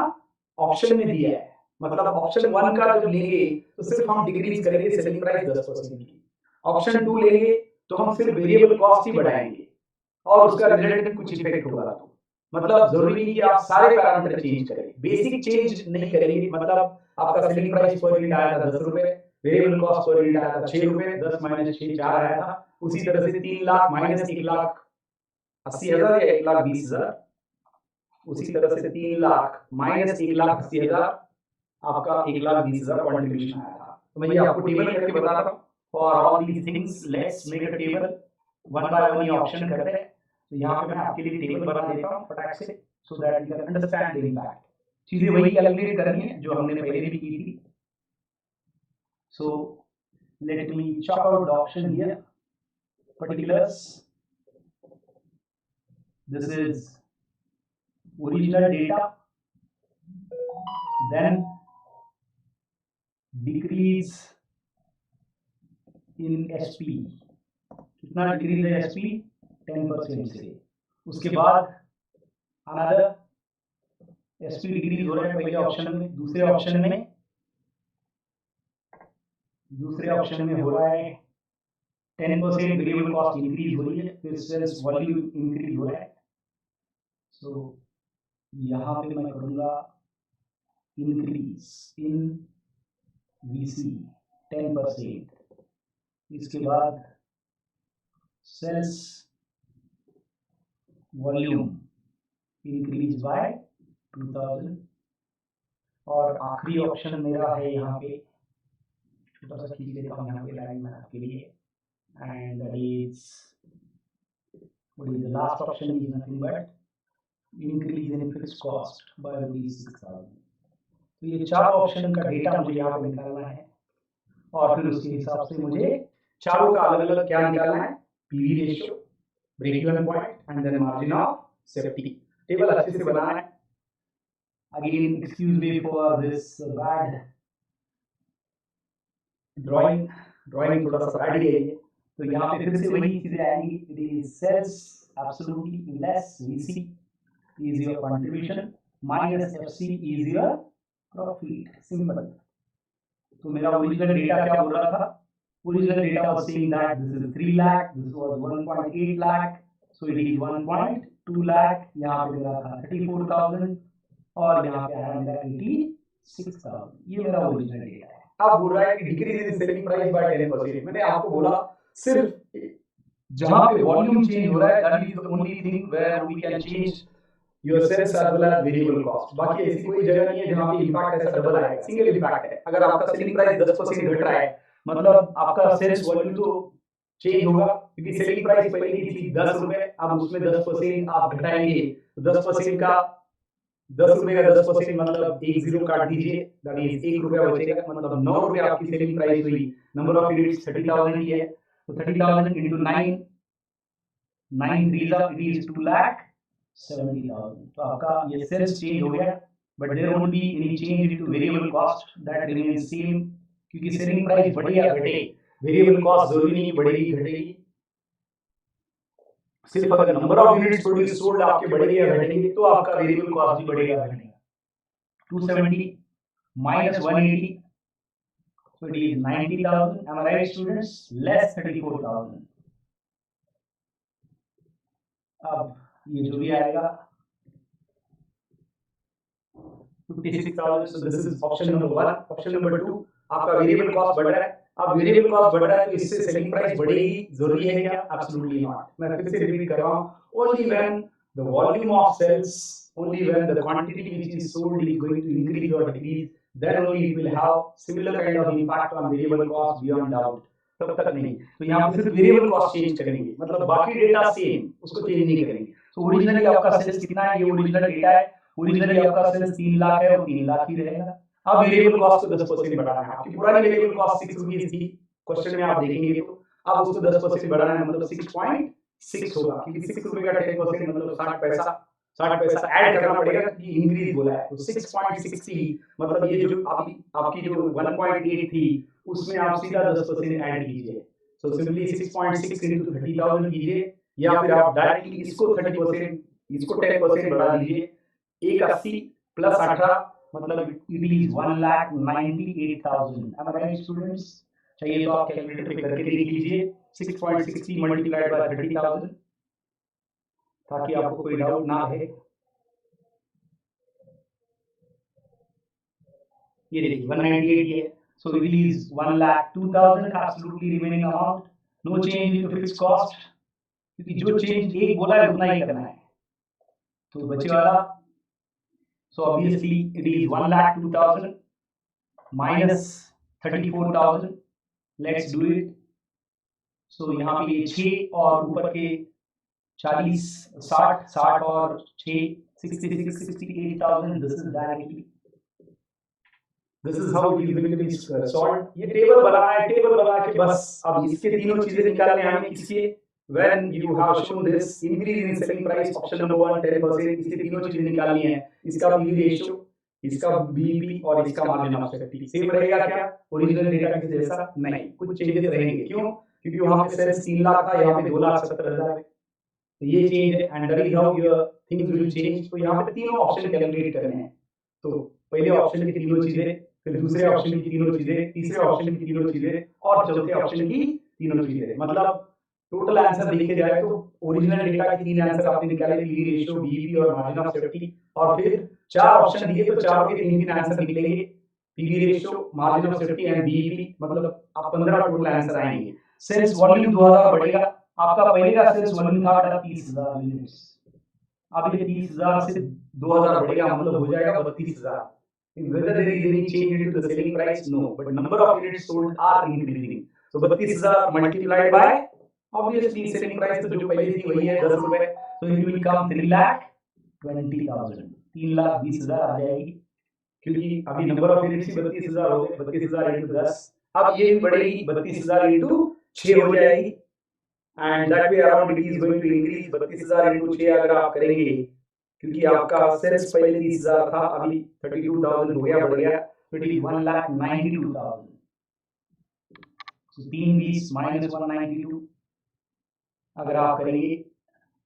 ऑप्शन में दिया है। मतलब ऑप्शन 1 का जब लेंगे तो सिर्फ हम डिक्रीज करेंगे सेलिंग प्राइस 10% की, ऑप्शन 2 लेंगे तो हम सिर्फ वेरिएबल कॉस्ट ही बढ़ाएंगे और उसका रिजल्टेंट कुछ इफेक्ट होगा। तो मतलब जरूरी नहीं कि आप सारे पैरामीटर चेंज करें, बेसिक चेंज नहीं करेंगे। मतलब आपका सेलिंग प्राइस पर यूनिट आया था 10 रुपए, वेरिएबल कॉस्ट पर यूनिट आया था 6 रुपए, 10 माइनस 6 4 आया था। उसी तरह से 3 लाख माइनस 1,80,000 या 1,20,000, उसी तरह से 3 लाख माइनस 1,80,000 आपका 1,20,000 कंट्रीब्यूशन आया था। तो मैं ये आपको टेबल करके बता रहा हूँ। For all these things let's make a table, one by one ये ऑप्शन करते हैं। तो यहाँ पे मैं आपके लिए टेबल बना देता हूँ फटाक से, so that you can understand the impact. चीजें वही कैलकुलेट करनी है जो हमने पहले भी की थी। So let me chalk out the option here, particulars, this is original data, then decrease in SP, कितना डिक्रीज है SP? 10% से। उसके बाद अनदर SP डिक्रीज हो रहा है पहले ऑप्शन में, दूसरे ऑप्शन में हो रहा है 10% वेरिएबल कॉस्ट इंक्रीज हो रही है, फिर सेल्स वॉल्यूम इंक्रीज हो रहा है। सो यहाँ पे मैं करूँगा इंक्रीज इन VC 10%, इसके बाद सेल्स वॉल्यूम इंक्रीज बाय 2000, और आखिरी ऑप्शन मेरा है यहाँ पे, छोटा सा खींच लेता हूँ यहाँ पे लाइन में आपके लिए, and that is what is the last option is nothing but increase in fixed cost by ₹6,000। तो ये चार ऑप्शन का डेटा मुझे यहाँ पे निकालना है, और फिर उसके हिसाब से मुझे चारों का अलग अलग क्या निकालना है, PV ratio, break even point and then margin of safety. Table अच्छे से बनाना है। Again excuse me for this bad drawing थोड़ा सा बैड ही है ये। तो यहाँ पे फिर से वही चीजें आएंगी, it is sales absolutely less VC is your contribution minus FC is your profit, simple। तो मेरा ओरिजिनल डेटा क्या बोल रहा था, original data was saying that this is 3 lakh, this was 1.8 lakh, so it is 1.2 lakh, यहाँ पे मेरा था 34,000 और यहाँ पे आया मेरा 86,000, ये मेरा ओरिजिनल डेटा है। अब बोल रहा है कि decrease in selling price by 10%। मैंने आपको बोला सिर्फ जहां पे वॉल्यूम चेंज हो रहा है that is the only thing where we can change your sales as well as variable cost. बाकी ऐसी कोई जगह नहीं है जहां पे इंपैक्ट ऐसा डबल आएगा, सिंगल इंपैक्ट है। अगर आपका सेलिंग प्राइस 10% घट रहा है मतलब आपका सेल्स वॉल्यूम तो चेंज होगा, क्योंकि सेलिंग प्राइस पहले की थी 10 रुपए, अब उसमें 10% आप घटाएंगे तो 10% का 10 रुपए का 10% मतलब 10 काट दीजिए, दैट इज 1 रुपया बचेगा, मतलब 9 रुपए आपकी सेलिंग प्राइस हुई। नंबर ऑफ यूनिट्स 30,000 ही है, तो 30,000 into 9 3 इट इज 2,70,000। तो आपका ये सेल्स चेंज हो गया, but there won't be any change into variable cost, that remains same, क्योंकि सेलिंग प्राइस बढ़े या घटे वेरिएबल कॉस्ट जरूरी नहीं बढ़ेगी घटेगी। सिर्फ अगर number of units produce sold आपके बढ़ेंगे या घटेंगे तो आपका वेरिएबल कॉस्ट भी बढ़ेगा या घटेगा। 270 minus 180, so it is 90,000, am I right students, less 34,000। अब ये जो भी आएगा 56,000, so this is option number 1। Option number 2, आपका वेरिएबल कॉस्ट बढ़ रहा है। अब वेरिएबल कॉस्ट बढ़ रहा है तो इससे सेलिंग प्राइस बढ़ेगी, जरूरी है क्या, एब्सोल्युटली नॉट। मैं फिर से रिपीट कर रहा हूं, only when the volume of sales, only when the quantity which is sold is going to increase और decrease, then only it will have similar kind of impact on variable cost beyond doubt, तब तक नहीं। तो यहाँ पे सिर्फ variable cost change करेंगे, मतलब बाकी डेटा सेम, उसको चेंज नहीं करेंगे। तो ओरिजिनली आपका सेल्स कितना है, ये ओरिजिनल डेटा है, ओरिजिनली आपका सेल्स 3 लाख है और 3 लाख ही रहेगा। अब वेरिएबल कॉस्ट को 10% बढ़ाना है। आपकी पुरानी वेरिएबल कॉस्ट 6 रुपीस थी, क्वेश्चन में आप देखेंगे तो अब उसको 10% बढ़ाना है, मतलब 6.6 होगा, क्योंकि 6 रुपए का 10% मतलब 60 पैसा ऐड करना पड़ेगा क्योंकि इंक्रीज बोला है। तो 6.60 मतलब ये जो आपकी जो 1.8 थी उसमें आप सीधा 10% ऐड कीजिए। सो सिंपली 6.6 into 30,000 कीजिए, या फिर आप डायरेक्टली इसको 30%, इसको 10% बढ़ा दीजिए। 180 प्लस 18 मतलब it is 1,98,000। am I right students? चाहिए तो आप कैलकुलेटर पे करके देख लीजिए 6.60 मल्टीप्लाइड बाय 30,000, ताकि आपको कोई डाउट ना रहे। ये देखिए 198 है, so it is 1,02,000 absolutely remaining amount, no change in fixed cost, क्योंकि जो चेंज एक बोला है उतना ही करना है। तो बचे वाला, so obviously it is 1,02,000 minus 34,000, let's do it. So यहाँ पे ये 6 और ऊपर के 40 60 और 6 68,000, this is directly, this is how it is going to be solved. ये टेबल बनाना है, टेबल बना के बस अब इसके तीनों चीजें निकालने हमें किसके, when you have shown this increase in selling price, option number 1 10%, इसकी तीनों चीजें निकालनी है, इसका पीवी रेशियो, इसका बीईपी और इसका मार्जिन ऑफ सेफ्टी। सेम रहेगा क्या ओरिजिनल डेटा के जैसा? नहीं, कुछ चेंजेस रहेंगे। क्यों? क्योंकि वहां पे सेल्स 3 लाख था, यहाँ पे 2,70,000 है, तो ये चेंज है and that is how your things will change. तो यहाँ पे तीनों ऑप्शन कैलकुलेट करने हैं। तो पहले ऑप्शन की तीनों चीजें, फिर दूसरे ऑप्शन की तीनों चीजें, तीसरे ऑप्शन की तीनों चीजें और चौथे ऑप्शन की तीनों चीजें, मतलब टोटल आंसर देखे जाए तो ओरिजिनल डेटा के 3 आंसर आपने निकाले, पीवी रेशियो, बीईपी और मार्जिन ऑफ सेफ्टी, और फिर 4 ऑप्शन दिए तो चारों के 3 आंसर निकलेंगे, PV ratio, margin of safety and BEP, मतलब आप 15 टोटल आंसर आएंगे। सेल्स वॉल्यूम 2000 बढ़ेगा, आपका पहले का सेल्स वॉल्यूम था 30,000 यूनिट्स, अब ये 30,000 से 2000 बढ़ेगा, मतलब हो जाएगा 32,000। whether there is any change into the selling price, no, but number of units sold are increasing. So 32,000 multiplied by obviously selling price तो जो पहले थी वही है 10 रुपए, so it will come 3,20,000, 3,20,000 आ जाएगी, क्योंकि अभी नंबर ऑफ यूनिट्स ही 32,000 हो गए, 32,000 into 10, अब ये भी बढ़ेगी 32,000 into 6 हो जाएगी, and that way around it is going to increase 32,000 into 6 अगर आप करेंगे, क्योंकि आपका सेल्स पहले 30,000 था, अभी 32,000 हो गया, बढ़ गया, तो इट इज 1,92,000, so 3 20 minus 192 अगर आप करेंगे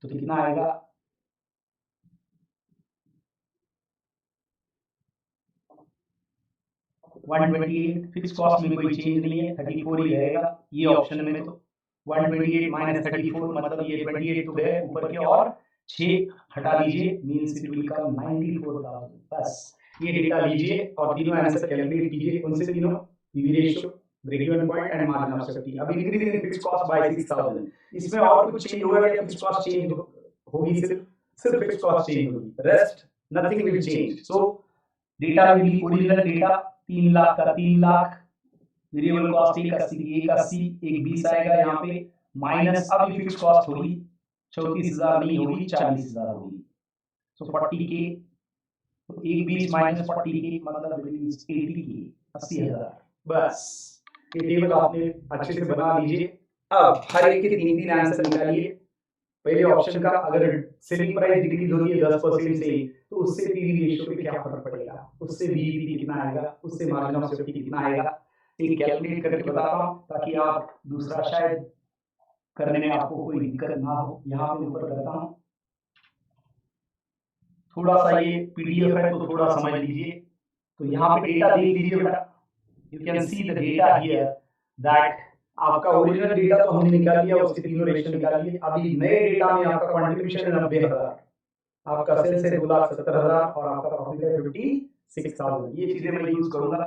तो कितना आएगा, 128। फिक्स कॉस्ट में कोई चेंज नहीं है, 34 ही रहेगा ये ऑप्शन में, तो 128 माइनस 34 मतलब ये 28 तो है ऊपर के, और 6 हटा लीजिए, मींस इट विल कम 94,000। बस ये डेटा लीजिए और तीनों आंसर कैलकुलेट कीजिए, कौन से तीनों, PV ratio, break even point and margin of safety. अब increase in fix cost by 6,000, इसमें और कुछ चेंज होगा क्या, फिक्स कॉस्ट चेंज होगी, सिर्फ फिक्स कॉस्ट चेंज होगी, rest nothing will change. So data will be original data, 3 lakh का 3 लाख, वेरिएबल कॉस्ट 81 एक 20 आएगा यहाँ पे, माइनस अब फिक्स कॉस्ट होगी 34,000 नहीं होगी, 40,000 होगी, सो 40K, तो एक 20 माइनस 40K मतलब इट इज 80K, 80,000। बस ये टेबल आपने अच्छे से बना लीजिए। अब हर एक के 3 आंसर निकालिए। पहले ऑप्शन का, अगर सेलिंग प्राइस डिक्रीज हो रही है 10% से, तो उससे पीवी रेशियो पे क्या फर्क पड़ेगा, उससे बीईपी कितना आएगा, उससे मार्जिन ऑफ सेफ्टी कितना आएगा, एक कैलकुलेट करके बताता हूं ताकि आप दूसरा शायद करने में आपको कोई दिक्कत ना हो। यहाँ पे ऊपर करता हूं, थोड़ा सा ये पीडीएफ है तो थोड़ा समझ लीजिए। तो यहाँ पे डेटा देख लीजिए बेटा, you can see the data here that आपका ओरिजिनल डेटा तो हमने निकाल लिया, उसके तीनों रेशियो निकाल लिए। अभी नए डेटा में आपका कंट्रीब्यूशन है 90,000, आपका सेल्स है 2,70,000 और आपका प्रॉफिट है 56,000। ये चीजें मैं यूज करूंगा,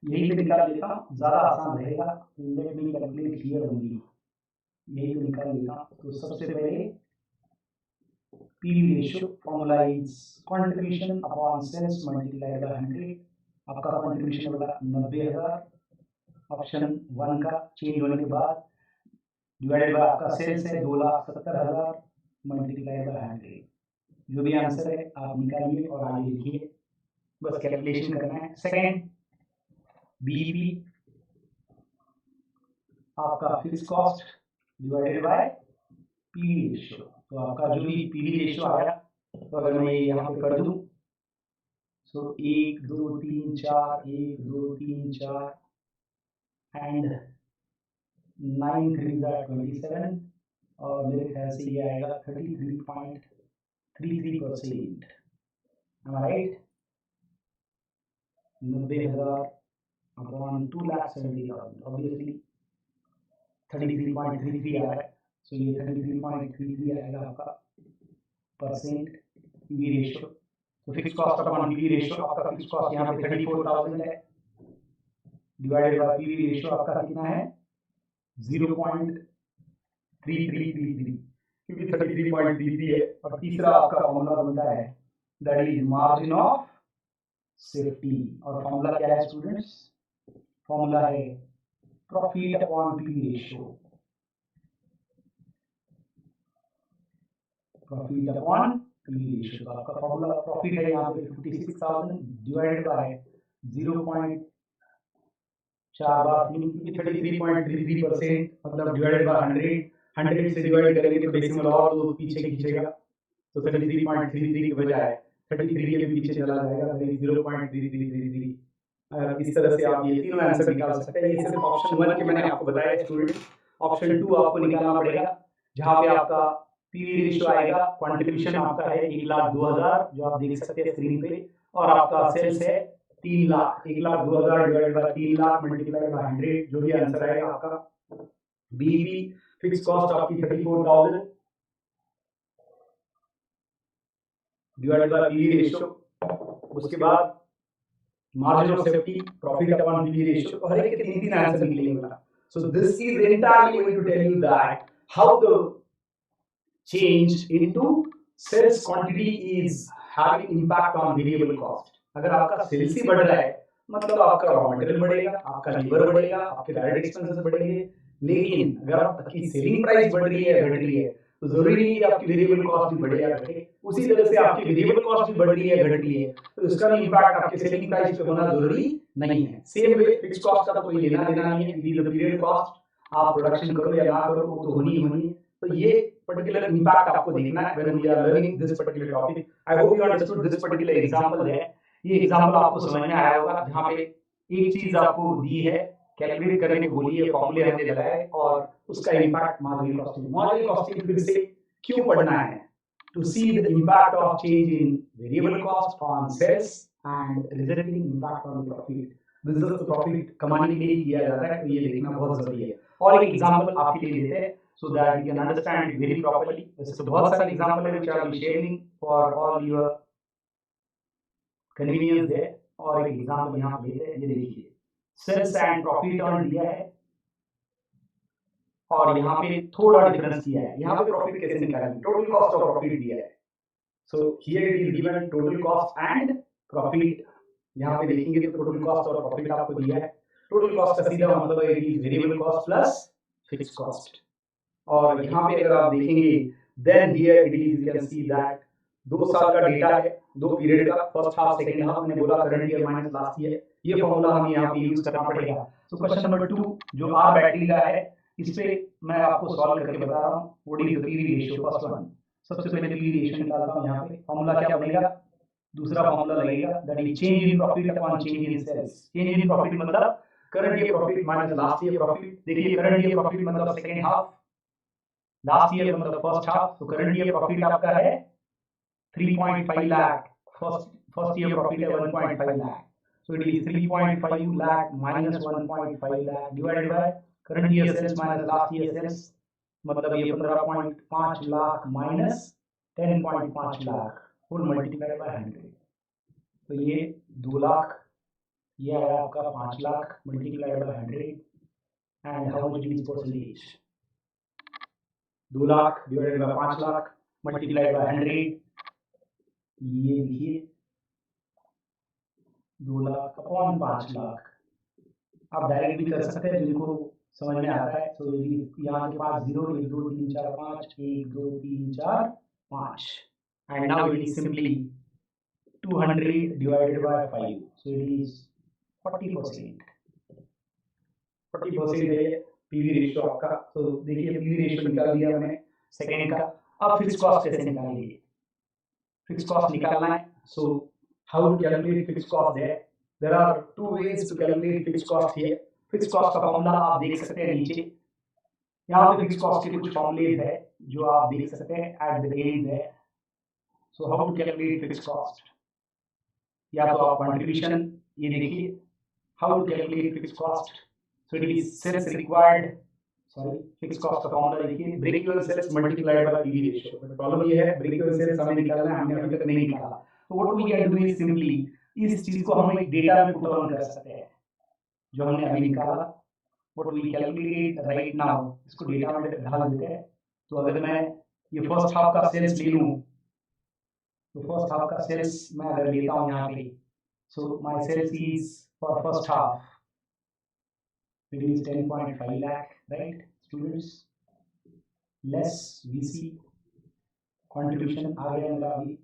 यही पे निकाल लेता हूं, ज्यादा आसान रहेगा। Let me calculate here only, यही पे निकाल लेता हूं। तो सबसे पहले PV ratio formula is contribution upon sales multiplied by 100। आपका कंट्रीब्यूशन होगा 90,000, ऑप्शन 1 का चेंज होने के बाद, डिवाइडेड बाय आपका सेल्स है 2,70,000 मल्टीप्लाइड बाय 100। जो भी आंसर है आप निकालिए और आगे लिखिए, बस कैलकुलेशन करना है। सेकंड, बीईपी आपका fix cost divided by PV ratio, तो आपका जो भी पीवी रेशियो आया, तो अगर मैं यहाँ पे कर दूं, सो 1 2 3 4 1 2 3 4 एंड 9 3 27, और मेरे ख्याल से ये आएगा 33.33%। राइट, 90,000 अपॉन 2,70,000, ऑब्वियसली 33.33 आ रहा है, सो ये 33.33 आएगा आपका परसेंट पीवी रेशियो। तो fix cost upon PV ratio, आपका फिक्स कॉस्ट यहाँ पे 34,000 है, डिवाइडेड बाय पीवी रेशियो आपका कितना है 0.3333, क्योंकि 33.33 है। और तीसरा आपका फॉर्मूला बनता है that is margin of safety, और फॉर्मूला क्या है स्टूडेंट्स, फॉर्मूला है profit upon PV ratio, profit upon PV ratio. तो आपका फॉर्मूला प्रॉफिट है यहाँ पे 56,000 डिवाइडेड बाय 0.4 बार 33.33%, मतलब डिवाइडेड बाय 100, 100 से डिवाइड करेंगे तो डेसिमल और तो पीछे खींचेगा, तो 33.33 के बजाय 33 के भी पीछे चला जाएगा, 0.3333। इस तरह से आप ये तीनों आंसर निकाल सकते हैं। ये सिर्फ ऑप्शन 1 के मैंने आपको बताया स्टूडेंट। ऑप्शन 2 आपको निकालना पड़ेगा, जहां पे आपका पीवी रेशियो आएगा, कंट्रीब्यूशन आपका है 1,02,000 जो आप देख सकते हैं स्क्रीन पे, और आपका सेल्स है 3 lakh, 1,02,000 divided by 3 lakh multiplied by 100, जो भी आंसर आएगा आपका। बीईपी फिक्स कॉस्ट आपकी 34,000 डिवाइडेड बाय पीवी रेशियो, उसके बाद margin of safety, profit upon PV ratio, हर एक के 3 आंसर निकलेंगे। So this is entirely going to tell you that how the change into sales quantity is having impact on variable cost. अगर आपका sales ही बढ़ रहा है मतलब आपका रॉ मटेरियल बढ़ेगा, आपका लेबर बढ़ेगा, आपके डायरेक्ट एक्सपेंसेस बढ़ेंगे। लेकिन अगर आपकी सेलिंग प्राइस बढ़ रही है, घट रही है, तो जरूरी नहीं है कि आपकी वेरिएबल कॉस्ट भी बढ़े या घटे। उसी तरह से आपकी वेरिएबल कॉस्ट भी बढ़ रही है, घट रही है, तो इसका भी इम्पैक्ट आपके सेलिंग प्राइस पे होना जरूरी नहीं है। सेम वे फिक्स कॉस्ट का तो कोई लेना देना नहीं है। यदि द पीरियड कॉस्ट आप प्रोडक्शन करो या ना करो वो तो होनी ही होनी है। तो ये पर्टिकुलर इम्पैक्ट आपको देखना है when we are learning this particular topic. I hope you understood this particular example है। ये एग्जांपल आपको समझ में आया होगा जहां पे एक चीज आपको दी है, कैलकुलेट करने को बोली है, फॉर्मूले हमने लगाए और उसका impact marginal costing. Marginal costing फिर से क्यों पढ़ना है? To see the impact of change in variable cost on sales and resulting impact on profit. Business को प्रॉफिट कमाने के लिए किया जाता है, तो ये देखना बहुत जरूरी है। और एक एग्जांपल आपके लिए देते हैं so that you can understand it very properly. So बहुत सारे एग्जांपल है which I will be sharing for all your convenience है। और एक एग्जांपल यहाँ पे लेते हैं, ये देखिए सेल्स एंड प्रॉफिट अर्न दिया है और यहाँ पे थोड़ा डिफरेंस दिया है। यहाँ पे प्रॉफिट कैसे निकालेंगे? टोटल कॉस्ट ऑफ प्रॉफिट दिया है। So here it is given total cost and profit. यहाँ पे देखेंगे तो टोटल कॉस्ट और प्रॉफिट आपको दिया है। टोटल कॉस्ट का सीधा मतलब है it is variable cost plus fixed cost. और यहाँ पे अगर आप देखेंगे then here it is you can see that 2 साल का डेटा है, 2 पीरियड का, फर्स्ट हाफ सेकंड हाफ। मैंने बोला current year minus last year, ये फॉर्मूला हमें यहाँ पे यूज करना पड़ेगा। सो क्वेश्चन नंबर 2 जो आर बैटरी का है, इस पे मैं आपको सॉल्व करके बता रहा हूँ। What is the PV ratio? First one, सबसे पहले पीवी रेशियो निकालता हूँ। यहाँ पे फॉर्मूला क्या बनेगा? दूसरा फॉर्मूला लगेगा that is change in profit upon change in sales. Change in profit मतलब current year profit minus last year profit. देखिए करंट ईयर प्रॉफिट मतलब सेकंड हाफ, लास्ट ईयर मतलब फर्स्ट हाफ। तो करंट ईयर प्रॉफिट आपका है 3.5 lakh, first year profit है 1.5 lakh. So it is 3.5 lakh minus 1.5 lakh divided by current year sales minus last year sales, मतलब ये 15.5 lakh minus 10.5 lakh full multiplied by 100। तो ये 2 लाख, ये आया आपका 5 lakh multiplied by 100 and how much is percentage? 2 lakh divided bye 5 lakh multiplied by 100। ये देखिए 2 लाख अपॉन 5 लाख। आप डायरेक्ट भी कर सकते हैं जिनको समझ में आता है। तो यहाँ के पास 0 1 2 3 4 5 1 2 3 4 5 and now it is simply 200 divided by 5। So it is 40%। 40% है पीवी रेशियो आपका। तो देखिए पीवी रेशियो निकाल दिया हमने सेकंड का। अब फिक्स्ड कॉस्ट कैसे निकालेंगे? फिक्स्ड कॉस्ट निकालना है। सो how to calculate fixed cost there? There are 2 ways to calculate fixed cost here. Fixed cost का फॉर्मूला आप देख सकते हैं नीचे। यहाँ पे fixed cost के कुछ फॉर्मूलेज है जो आप देख सकते हैं at the end there. So how to calculate fixed cost? या तो आप कंट्रीब्यूशन, ये देखिए how to calculate fixed cost. So it is sales required, sorry, fixed cost का फॉर्मूला देखिए break even sales multiplied by PV ratio. But problem ये है break even sales हमें निकालना है, हमने अभी तक नहीं निकाला। तो what we can do is simply इस चीज को हम एक डेटा में पुट ऑन कर सकते हैं जो हमने अभी निकाला। What we calculate right now, इसको डेटा में डाल देते हैं। तो अगर मैं ये फर्स्ट हाफ का सेल्स ले लूं तो फर्स्ट हाफ का सेल्स मैं अगर लेता हूं यहाँ पे, so my sales is for first half it is 10.5 lakh right students, less VC contribution आ गया मेरा अभी।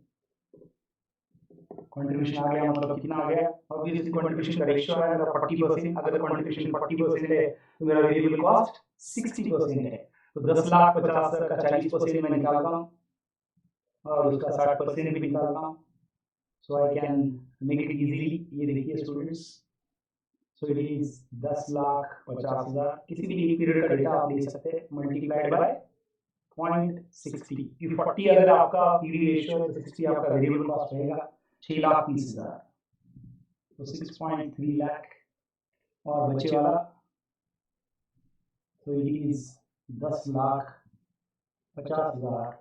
कंट्रीब्यूशन आ गया मतलब कितना आ गया? ऑब्वियसली कंट्रीब्यूशन का रेशियो है मेरा 40%। अगर कंट्रीब्यूशन 40% है तो मेरा वेरिएबल कॉस्ट 60% है। तो 10 लाख 50 हजार का 40% मैं निकालता हूँ और उसका 60% भी निकालता हूँ। So I can make it easily. ये देखिए students, so it is 10 lakh 50 हजार। किसी भी एक पीरियड का डेटा आप ले सकते हैं मल्टीप्लाइड बाय 0.60। 40 अगर आपका पीवी रेशियो है तो 60 आपका वेरिएबल कॉस्ट रहेगा 6,30,000। तो 6.3 लाख और बचे वाला तो इट इज 10 लाख 50 हजार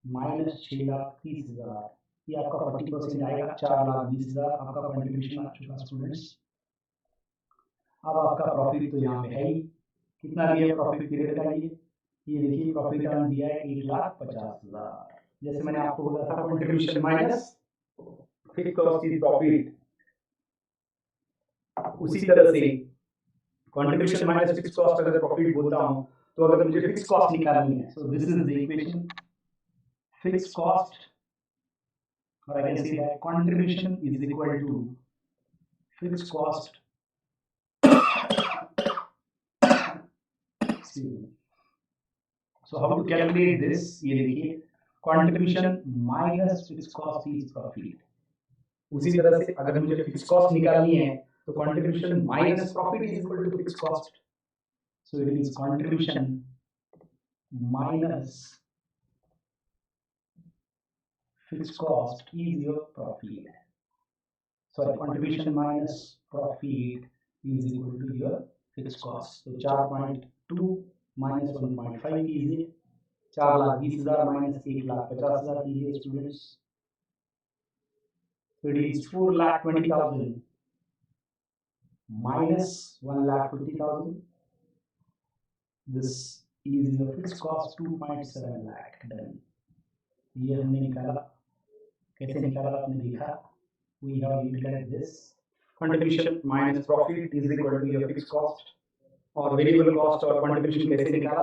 माइनस 6,30,000। ये आपका 40% आएगा 4,20,000 आपका कंट्रीब्यूशन आ चुका स्टूडेंट्स। अब आपका प्रॉफिट तो यहाँ पे है ही, कितना दिया प्रॉफिट पीरियड का? ये देखिए प्रॉफिट अर्न दिया है 1,50,000। जैसे मैंने आपको बोला था contribution minus fix cost is profit, उसी तरह से कंट्रीब्यूशन माइनस फिक्स कॉस्ट अगर प्रॉफिट बोलता हूं तो अगर मुझे फिक्स कॉस्ट निकालनी है, सो this is the equation, fix cost, or I can say that contribution is equal to fixed cost. So how to calculate this? ये देखिए, contribution minus fixed cost is profit. उसी तरह से अगर मुझे फिक्स कॉस्ट निकालनी है तो contribution minus profit is equal to fix cost. So it is contribution minus fixed cost is your profit. Sorry, contribution minus profit is equal to your fixed cost. So 4.2 minus 1.5 कीजिए, 4,20,000 minus 1,50,000 कीजिए students. So it is 4,20,000 minus 1,50,000. This is your fixed cost 2.7 lakh. Done. ये हमने निकाला. कैसे निकाला आपने देखा. We have utilized this. Contribution minus profit is equal to your fixed cost. और वेरिएबल कॉस्ट और कंट्रीब्यूशन कैसे निकाला.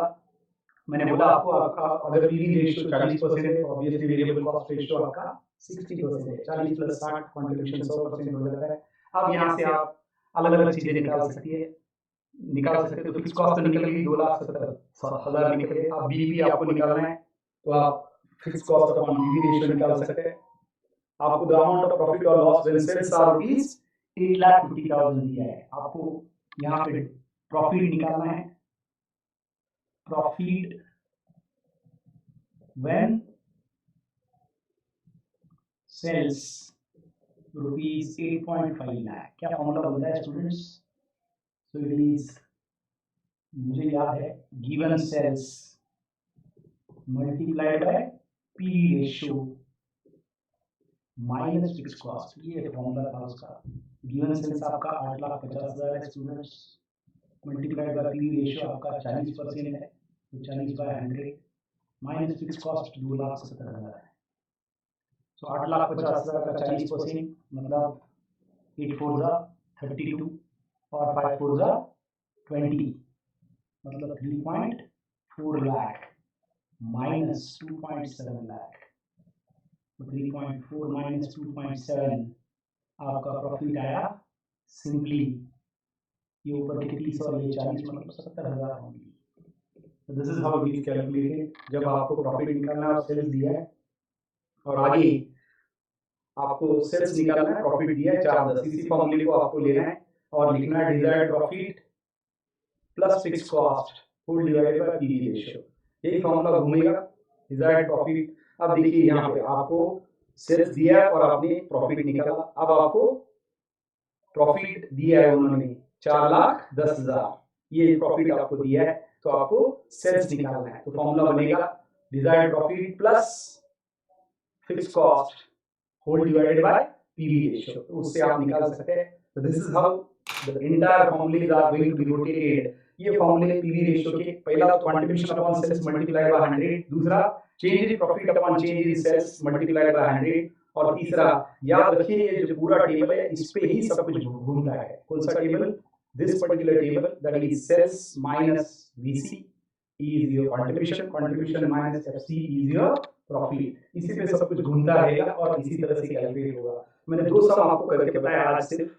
मैंने बोला आपको अगर पीवी रेशियो 40% है, ऑब्वियसली वेरिएबल कॉस्ट रेशियो आपका 60% है. 40 प्लस 60 कंट्रीब्यूशन 100% हो जाता है. अब यहाँ से आप अलग अलग चीजें निकाल सकते हैं. तो फिक्स कॉस्ट तो निकल गई 2,70,000 निकल गए. अब बीपी आपको निकालना है तो आप fix cost upon PV ratio निकाल सकते हैं. आपको द अमाउंट ऑफ प्रॉफिट और loss when sales are rupees 8,50,000 दिया है. आपको यहाँ पे प्रॉफिट निकालना है. Profit when sales rupees 8.5 lakh. क्या फॉर्मूला बनता है स्टूडेंट्स. सो इट इज, मुझे याद है, given sales multiplied by PV ratio minus fix cost. ये फॉर्मूला था उसका. गिवन सेल्स आपका 8,50,000 है students, multiplied by PV ratio आपका 40% है, तो 40/100 माइनस फिक्स कॉस्ट 2,70,000 है. सो 8,50,000 का 40% मतलब 8 4 जा 32 और 5 4 जा 20, मतलब 3.4 लाख माइनस 2.7 लाख. तो 3.4 माइनस 2.7 आपका प्रॉफिट आया. सिंपली ये ऊपर के 30 और ये 40 मतलब 70,000 होंगी. तो this is how it is calculated. जब आपको प्रॉफिट निकालना है और सेल्स दिया है और आगे आपको सेल्स निकालना है, प्रॉफिट दिया है 4,10, इसी फॉर्मूले को आपको लेना है और लिखना है desired profit plus fix cost whole divided by PV ratio. यही फॉर्मूला घूमेगा. Desired profit. अब देखिए यहाँ पे आपको सेल्स दिया है और आपने प्रॉफिट निकाला. अब आपको प्रॉफिट दिया है उन्होंने 4,10,000, ये प्रॉफिट आपको दिया है, तो आपको सेल्स निकालना है. तो फॉर्मूला बनेगा desired profit plus fix cost whole divided by PV ratio. तो उससे आप निकाल सकते हैं. तो this is how the entire formulas are going to be rotated. ये फॉर्मूले पीवी रेशियो के, पहला तो contribution upon sales multiplied by 100, दूसरा change in profit upon change in sales multiplied by 100, और तीसरा याद रखिए ये जो पूरा टेबल है इस पे ही सब कुछ घूमता है. कौन सा table. This particular table that is sales minus VC is your contribution, contribution minus FC is your profit. इसी पे सब कुछ घूमता रहेगा और इसी तरह से कैलकुलेट होगा. मैंने दो सम आपको करके बताया आज सिर्फ.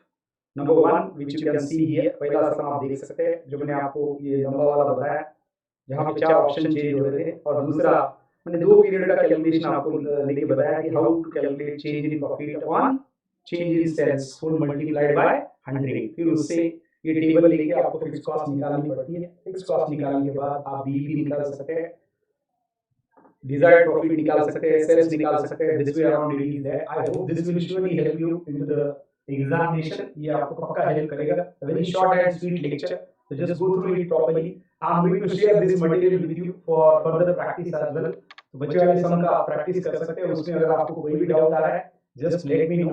Number 1 which you can see here, पहला सम आप देख सकते हैं जो मैंने आपको ये लंबा वाला बताया जहां पे 4 ऑप्शन चेंज हो रहे थे, और दूसरा मैंने 2 पीरियड का कैलकुलेशन आपको लेके बताया कि how to calculate change in profit upon change in sales full multiplied by 100. फिर उससे ये टेबल लेके आपको फिक्स कॉस्ट निकालनी पड़ती है. फिक्स कॉस्ट निकालने के बाद आप बीईपी निकाल सकते हैं, डिजायर्ड प्रॉफिट निकाल सकते हैं, सेल्स निकाल सकते हैं. This way around it is that. I hope this will surely help you into the examination. ये आपको पक्का हेल्प करेगा. Very short and sweet lecture, so just go through it properly. I'm going to share this material with you for further practice as well. तो बच्चे वाले सम का आप practice कर सकते हैं. उसमें अगर आपको कोई भी डाउट आ रहा है just let me know.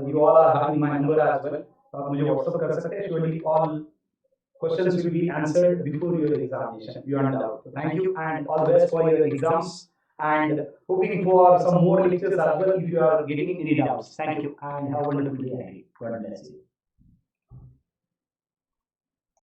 You all are having my number as well. आप मुझे व्हाट्सएप कर सकते हैं. Surely all questions will be answered before your examination beyond doubt. So thank you and all the best for your exams. and hoping for some more lectures as well if you are getting any doubts. Thank you and have a wonderful day ahead. God bless you.